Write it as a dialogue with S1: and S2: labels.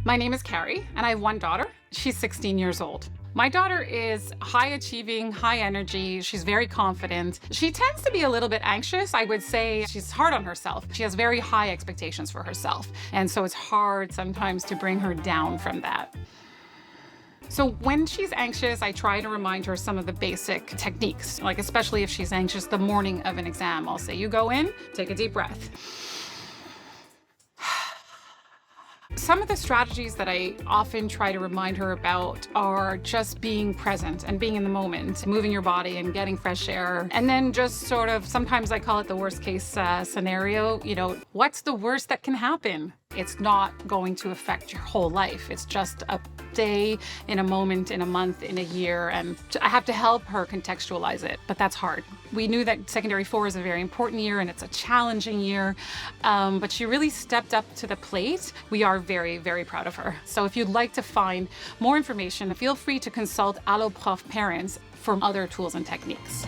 S1: My name is Carrie, and I have one daughter. She's 16 years old. My daughter is high achieving, high energy. She's very confident. She tends to be a little bit anxious. I would say she's hard on herself. She has very high expectations for herself. And so it's hard sometimes to bring her down from that. So when she's anxious, I try to remind her some of the basic techniques, like especially if she's anxious the morning of an exam. I'll say, you go in, take a deep breath. Some of the strategies that I often try to remind her about are just being present and being in the moment, moving your body and getting fresh air. And then just sort of, sometimes I call it the worst case scenario. What's the worst that can happen? It's not going to affect your whole life. It's just a day, in a moment, in a month, in a year. And I have to help her contextualize it, but that's hard. We knew that secondary 4 is a very important year and it's a challenging year, but she really stepped up to the plate. We are very, very proud of her. So if you'd like to find more information, feel free to consult Allo Prof parents for other tools and techniques.